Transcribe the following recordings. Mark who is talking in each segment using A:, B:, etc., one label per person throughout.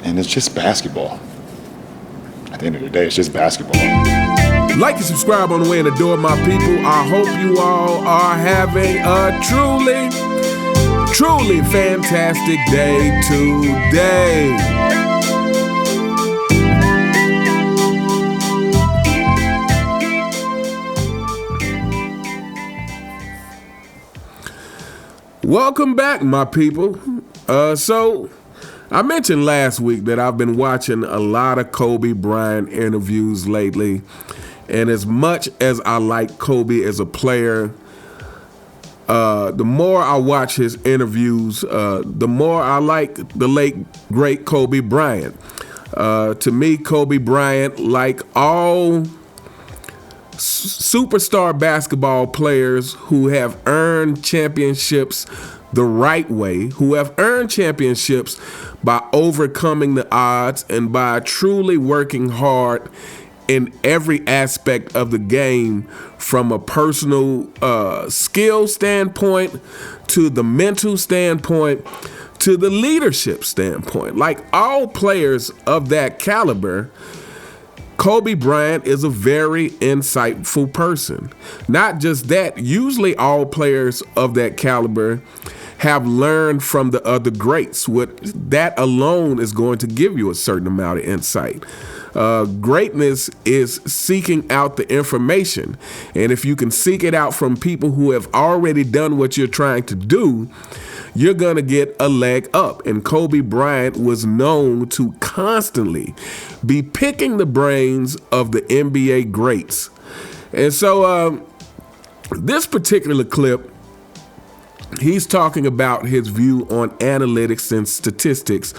A: And it's just basketball. At the end of the day, it's just basketball.
B: Like and subscribe on the way in the door, my people. I hope you all are having a truly fantastic day today. Welcome back, my people. So I mentioned last week that I've been watching a lot of Kobe Bryant interviews lately. And as much as I like Kobe as a player, the more I watch his interviews, the more I like the late, great Kobe Bryant. To me, Kobe Bryant, like all superstar basketball players who have earned championships the right way, who have earned championships by overcoming the odds and by truly working hard in every aspect of the game, from a personal skill standpoint to the mental standpoint to the leadership standpoint. Like all players of that caliber, Kobe Bryant is a very insightful person. Not just that, usually all players of that caliber have learned from the other greats. That alone is going to give you a certain amount of insight. Greatness is seeking out the information. And if you can seek it out from people who have already done what you're trying to do, you're going to get a leg up. And Kobe Bryant was known to constantly be picking the brains of the NBA greats. And so this particular clip, he's talking about his view on analytics and statistics,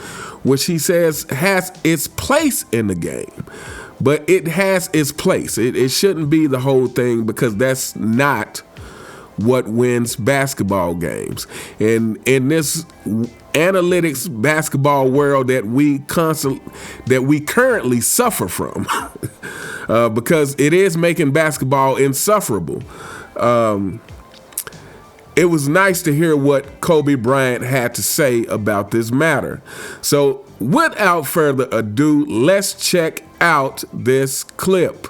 B: which he says has its place in the game. But it has its place. It shouldn't be the whole thing, because that's not what wins basketball games. And in this analytics basketball world that we currently suffer from, because it is making basketball insufferable. It was nice to hear what Kobe Bryant had to say about this matter. So without further ado, let's check out this clip.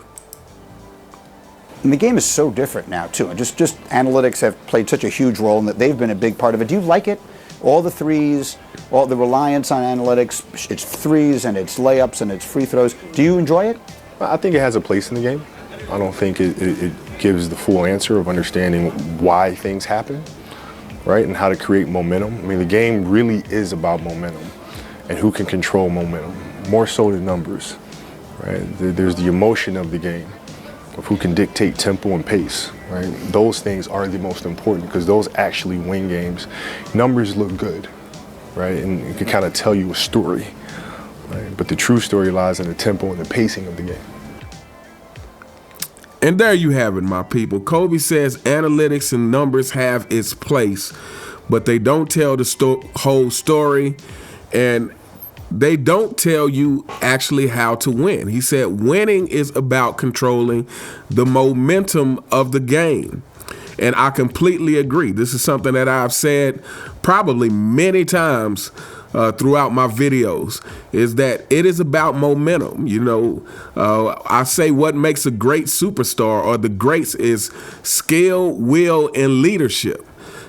C: And the game is so different now, too. And just analytics have played such a huge role in that they've been a big part of it. Do you like it? All the threes, all the reliance on analytics, it's threes and it's layups and it's free throws. Do you enjoy it?
D: I think it has a place in the game. I don't think it gives the full answer of understanding why things happen, right, and how to create momentum. I mean, the game really is about momentum and who can control momentum, more so than numbers, right? There's the emotion of the game, of who can dictate tempo and pace, right? Those things are the most important, because those actually win games. Numbers look good, right, and it can kind of tell you a story, right? But the true story lies in the tempo and the pacing of the game.
B: And there you have it, my people. Kobe says analytics and numbers have its place, but they don't tell the whole story, and they don't tell you actually how to win. He said winning is about controlling the momentum of the game. And I completely agree. This is something that I've said probably many times throughout my videos, is that it is about momentum. You know, I say what makes a great superstar or the greats is skill, will, and leadership,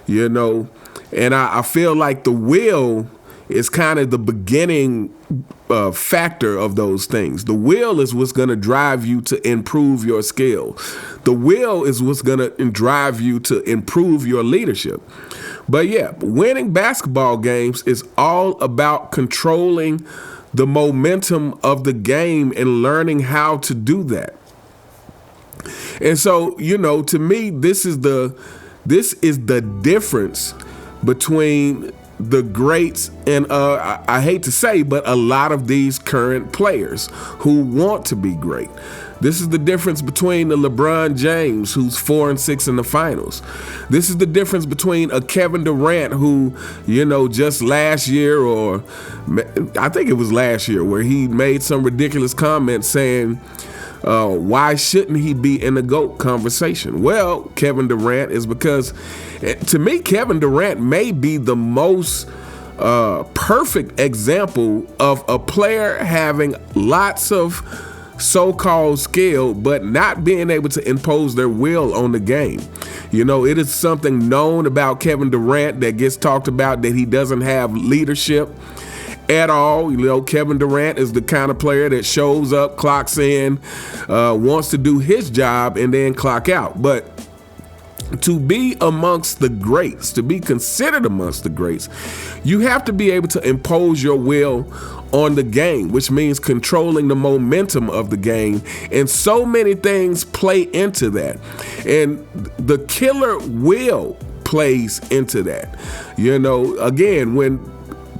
B: you know. And I feel like the will is kind of the beginning factor of those things. The will is what's going to drive you to improve your skill. The will is what's going to drive you to improve your leadership. But yeah, winning basketball games is all about controlling the momentum of the game and learning how to do that. And so, you know, to me, this is the difference between the greats and I hate to say, but a lot of these current players who want to be great. This is the difference between the LeBron James, who's 4-6 in the finals. This is the difference between a Kevin Durant, who, you know, just last year, or I think it was last year, where he made some ridiculous comment saying, why shouldn't he be in the GOAT conversation? Well, Kevin Durant is because, to me, Kevin Durant may be the most perfect example of a player having lots of so-called skill, but not being able to impose their will on the game. It is something known about Kevin Durant that gets talked about, that he doesn't have leadership at all. Kevin Durant is the kind of player that shows up, clocks in, wants to do his job, and then clock out. But to be amongst the greats, to be considered amongst the greats, you have to be able to impose your will on the game, which means controlling the momentum of the game. And so many things play into that. And the killer will plays into that. Again, when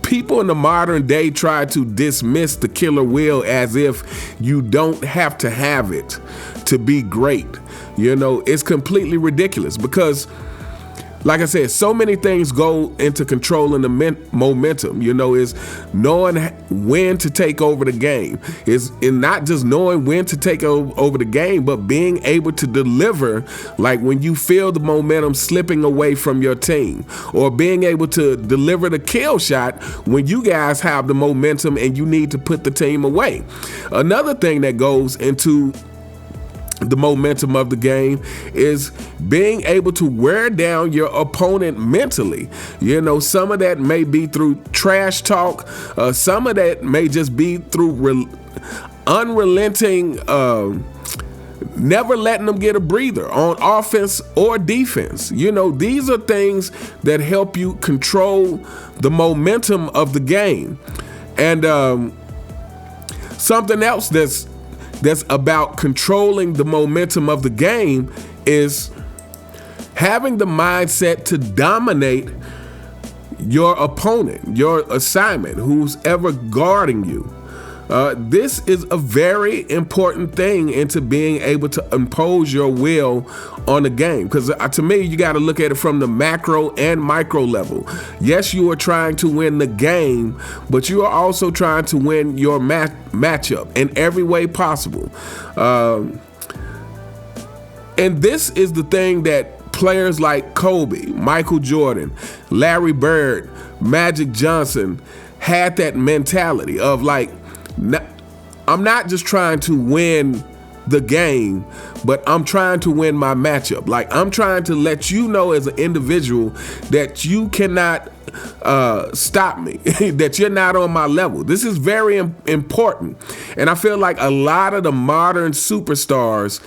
B: people in the modern day try to dismiss the killer will as if you don't have to have it to be great, it's completely ridiculous, because like I said, so many things go into controlling the momentum. Is knowing when to take over the game. Is not just knowing when to take over the game, but being able to deliver, like when you feel the momentum slipping away from your team, or being able to deliver the kill shot when you guys have the momentum and you need to put the team away. Another thing that goes into the momentum of the game is being able to wear down your opponent mentally. Some of that may be through trash talk. Some of that may just be through unrelenting, never letting them get a breather on offense or defense. These are things that help you control the momentum of the game. And something else that's about controlling the momentum of the game is having the mindset to dominate your opponent, your assignment, who's ever guarding you. This is a very important thing into being able to impose your will on the game. Because to me, you got to look at it from the macro and micro level. Yes, you are trying to win the game, but you are also trying to win your matchup in every way possible. And this is the thing that players like Kobe, Michael Jordan, Larry Bird, Magic Johnson had that mentality of like, I'm not just trying to win the game, but I'm trying to win my matchup. Like, I'm trying to let you know as an individual that you cannot stop me, that you're not on my level. This is very important. And I feel like a lot of the modern superstars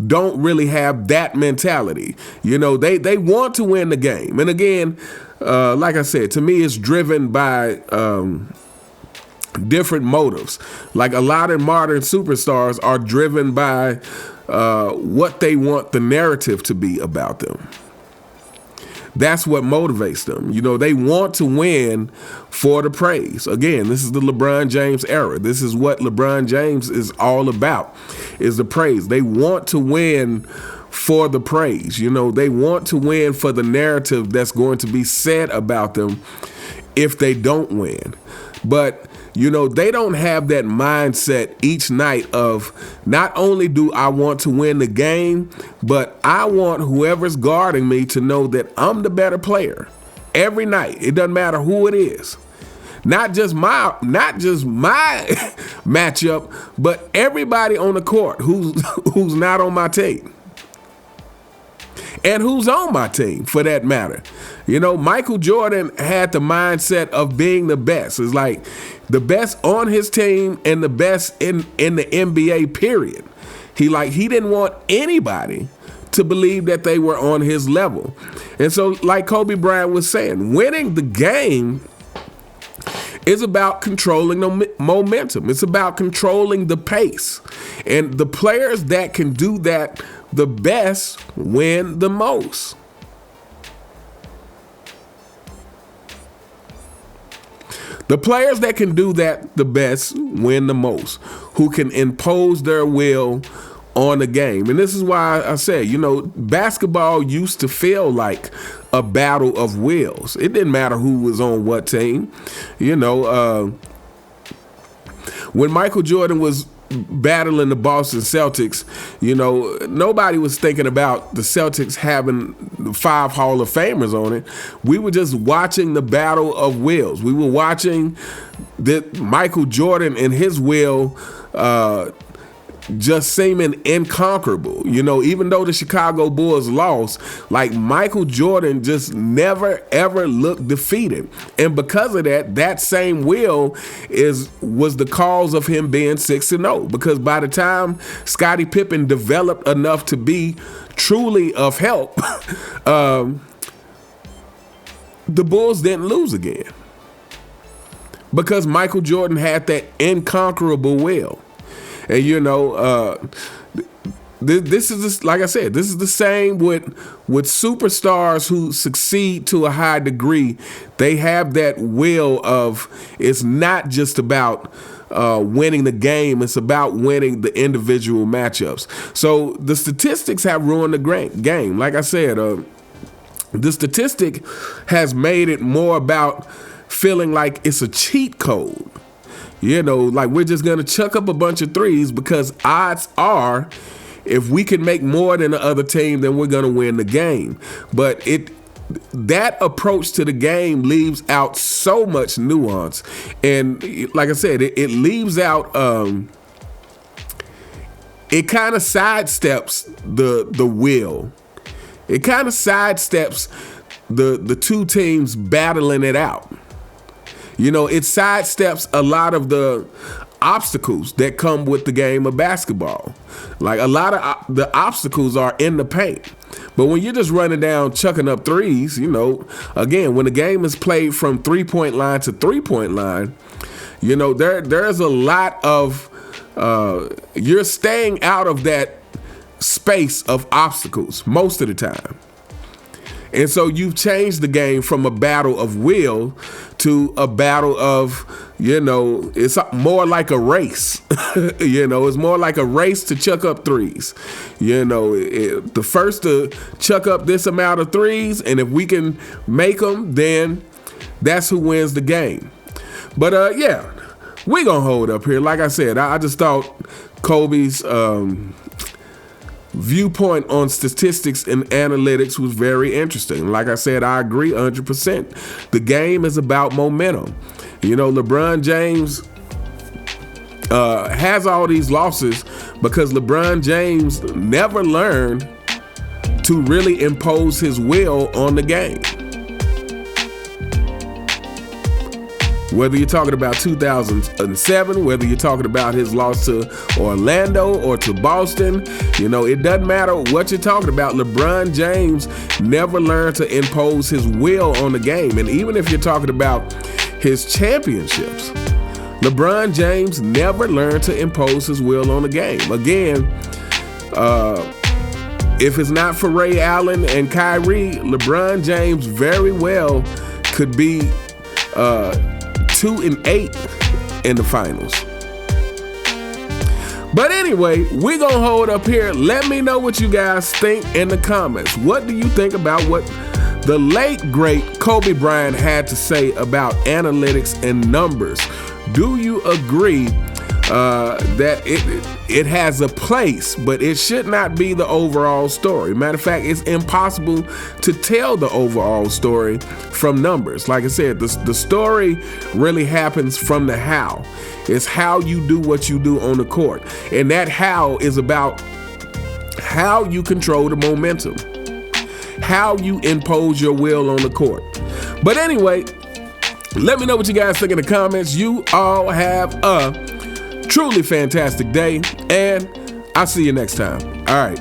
B: don't really have that mentality. They want to win the game. And again, like I said, to me, it's driven by different motives. Like a lot of modern superstars are driven by what they want the narrative to be about them. That's what motivates them. They want to win for the praise. Again, this is the LeBron James era. This is what LeBron James is all about, is the praise. They want to win for the praise. They want to win for the narrative that's going to be said about them if they don't win. But they don't have that mindset each night of, not only do I want to win the game, but I want whoever's guarding me to know that I'm the better player every night. It doesn't matter who it is. Not just my matchup, but everybody on the court who's not on my team. And who's on my team, for that matter. Michael Jordan had the mindset of being the best. It's like the best on his team and the best in the NBA, period. He didn't want anybody to believe that they were on his level. And so, like Kobe Bryant was saying, winning the game is about controlling the momentum. It's about controlling the pace. And the players that can do that the best win the most. The players that can do that the best win the most, who can impose their will on the game. And this is why I say, basketball used to feel like a battle of wills. It didn't matter who was on what team. When Michael Jordan was battling the Boston Celtics, you know, nobody was thinking about the Celtics having 5 Hall of Famers on it. We were just watching the battle of wills. We were watching that Michael Jordan and his will just seeming inconquerable. You know, even though the Chicago Bulls lost, like Michael Jordan just never ever looked defeated. And because of that, that same will was the cause of him being 6-0. Because by the time Scottie Pippen developed enough to be truly of help, the Bulls didn't lose again. Because Michael Jordan had that inconquerable will. And, you know, this is, like I said, this is the same with superstars who succeed to a high degree. They have that will of, it's not just about winning the game. It's about winning the individual matchups. So the statistics have ruined the game. Like I said, the statistic has made it more about feeling like it's a cheat code. You know, like we're just going to chuck up a bunch of threes because odds are if we can make more than the other team, then we're going to win the game. But that approach to the game leaves out so much nuance. And like I said, it leaves out, it kind of sidesteps the will. It kind of sidesteps the two teams battling it out. You know, it sidesteps a lot of the obstacles that come with the game of basketball. Like a lot of the obstacles are in the paint. But when you're just running down, chucking up threes, you know, again, when the game is played from 3-point line to 3-point line, you know, there's a lot of, you're staying out of that space of obstacles most of the time. And so you've changed the game from a battle of will to a battle of, you know, it's more like a race. You know, it's more like a race to chuck up threes. You know, the first to chuck up this amount of threes, and if we can make them, then that's who wins the game. But yeah, we're going to hold up here. Like I said, I just thought Kobe's viewpoint on statistics and analytics was very interesting. Like I said, I agree 100%. The game is about momentum. You know, LeBron James has all these losses because LeBron James never learned to really impose his will on the game. Whether you're talking about 2007, whether you're talking about his loss to Orlando or to Boston, you know, it doesn't matter what you're talking about. LeBron James never learned to impose his will on the game. And even if you're talking about his championships, LeBron James never learned to impose his will on the game. Again, if it's not for Ray Allen and Kyrie, LeBron James very well could be 2-8 in the finals. But anyway, we're going to hold up here. Let me know what you guys think in the comments. What do you think about what the late, great Kobe Bryant had to say about analytics and numbers? Do you agree that it has a place, but it should not be the overall story? Matter of fact, it's impossible to tell the overall story from numbers. Like I said, the story really happens from the how. It's how you do what you do on the court. And that how is about how you control the momentum, how you impose your will on the court. But anyway, let me know what you guys think in the comments. You all have a truly fantastic day, and I'll see you next time. All right.